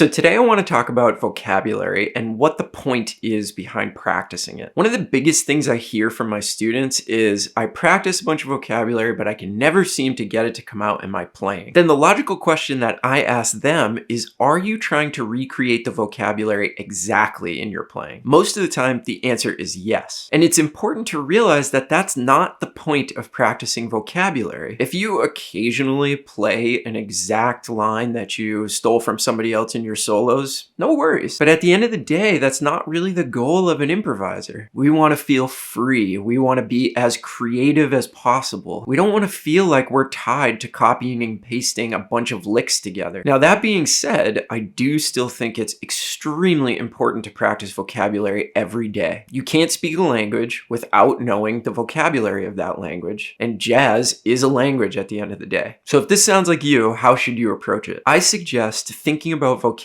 So today I want to talk about vocabulary and what the point is behind practicing it. One of the biggest things I hear from my students is I practice a bunch of vocabulary, but I can never seem to get it to come out in my playing. Then the logical question that I ask them is, are you trying to recreate the vocabulary exactly in your playing? Most of the time, the answer is yes. And it's important to realize that that's not the point of practicing vocabulary. If you occasionally play an exact line that you stole from somebody else in your solos, no worries. But at the end of the day, that's not really the goal of an improviser. We want to feel free. We want to be as creative as possible. We don't want to feel like we're tied to copying and pasting a bunch of licks together. Now, that being said, I do still think it's extremely important to practice vocabulary every day. You can't speak a language without knowing the vocabulary of that language, and jazz is a language at the end of the day. So if this sounds like you, how should you approach it? I suggest thinking about vocabulary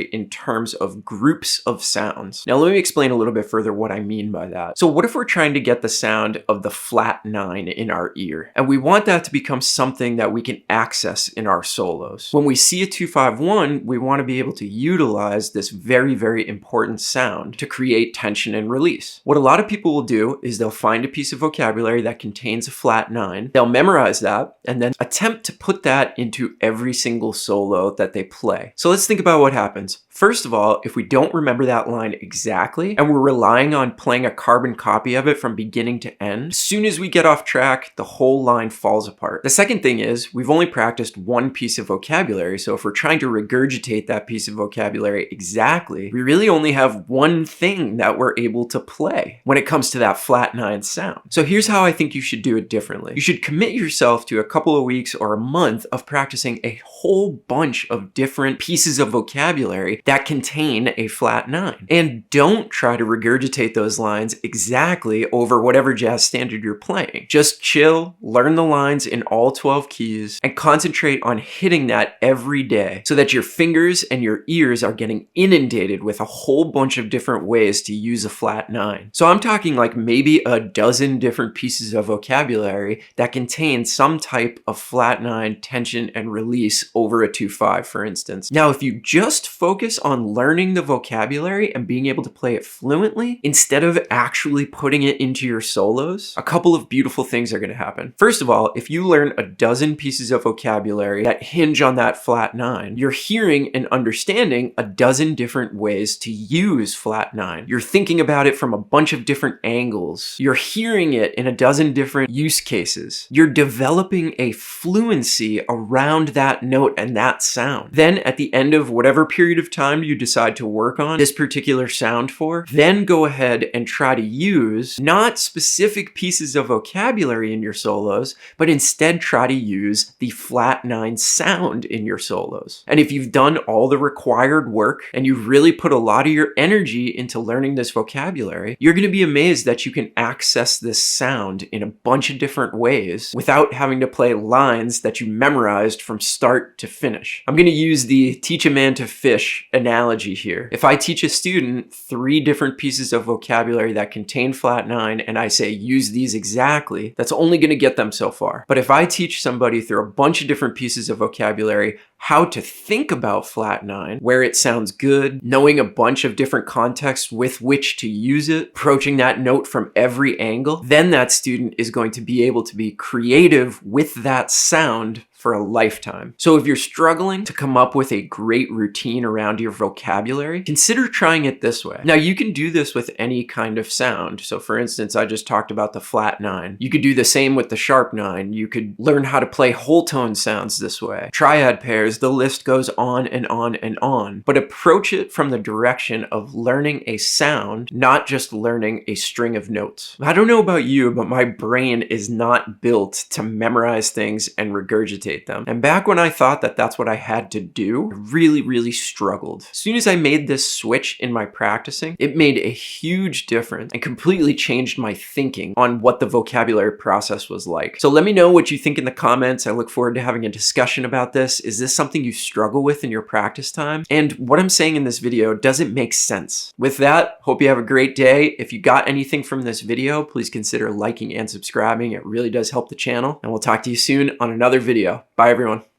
in terms of groups of sounds. Now let me explain a little bit further what I mean by that. So what if we're trying to get the sound of the flat 9 in our ear, and we want that to become something that we can access in our solos? When we see a 2-5-1, we want to be able to utilize this very, very important sound to create tension and release. What a lot of people will do is they'll find a piece of vocabulary that contains a flat 9, they'll memorize that, and then attempt to put that into every single solo that they play. So let's think about what happens. First of all, if we don't remember that line exactly, and we're relying on playing a carbon copy of it from beginning to end, as soon as we get off track, the whole line falls apart. The second thing is, we've only practiced one piece of vocabulary, so if we're trying to regurgitate that piece of vocabulary exactly, we really only have one thing that we're able to play when it comes to that flat 9 sound. So here's how I think you should do it differently. You should commit yourself to a couple of weeks or a month of practicing a whole bunch of different pieces of vocabulary that contain a flat 9. And don't try to regurgitate those lines exactly over whatever jazz standard you're playing. Just chill, learn the lines in all 12 keys, and concentrate on hitting that every day so that your fingers and your ears are getting inundated with a whole bunch of different ways to use a flat 9. So I'm talking like maybe a dozen different pieces of vocabulary that contain some type of flat 9 tension and release over a 2-5, for instance. Now, if you just focus on learning the vocabulary and being able to play it fluently instead of actually putting it into your solos, a couple of beautiful things are going to happen. First of all, if you learn a dozen pieces of vocabulary that hinge on that flat 9, you're hearing and understanding a dozen different ways to use flat 9. You're thinking about it from a bunch of different angles. You're hearing it in a dozen different use cases. You're developing a fluency around that note and that sound. Then at the end of whatever period of time you decide to work on this particular sound for, then go ahead and try to use not specific pieces of vocabulary in your solos, but instead try to use the flat 9 sound in your solos. And if you've done all the required work and you've really put a lot of your energy into learning this vocabulary, you're going to be amazed that you can access this sound in a bunch of different ways without having to play lines that you memorized from start to finish. I'm going to use the teach a man to fish analogy here. If I teach a student 3 different pieces of vocabulary that contain flat 9 and I say use these exactly, that's only going to get them so far. But if I teach somebody through a bunch of different pieces of vocabulary how to think about flat 9, where it sounds good, knowing a bunch of different contexts with which to use it, approaching that note from every angle, then that student is going to be able to be creative with that sound for a lifetime. So if you're struggling to come up with a great routine around your vocabulary, consider trying it this way. Now, you can do this with any kind of sound. So for instance, I just talked about the flat 9. You could do the same with the sharp 9. You could learn how to play whole tone sounds this way. Triad pairs, the list goes on and on and on. But approach it from the direction of learning a sound, not just learning a string of notes. I don't know about you, but my brain is not built to memorize things and regurgitate them. And back when I thought that that's what I had to do, I really struggled. As soon as I made this switch in my practicing, it made a huge difference and completely changed my thinking on what the vocabulary process was like. So let me know what you think in the comments. I look forward to having a discussion about this. Is this something you struggle with in your practice time? And what I'm saying in this video, does it make sense? With that, hope you have a great day. If you got anything from this video, please consider liking and subscribing. It really does help the channel. And we'll talk to you soon on another video. Bye, everyone.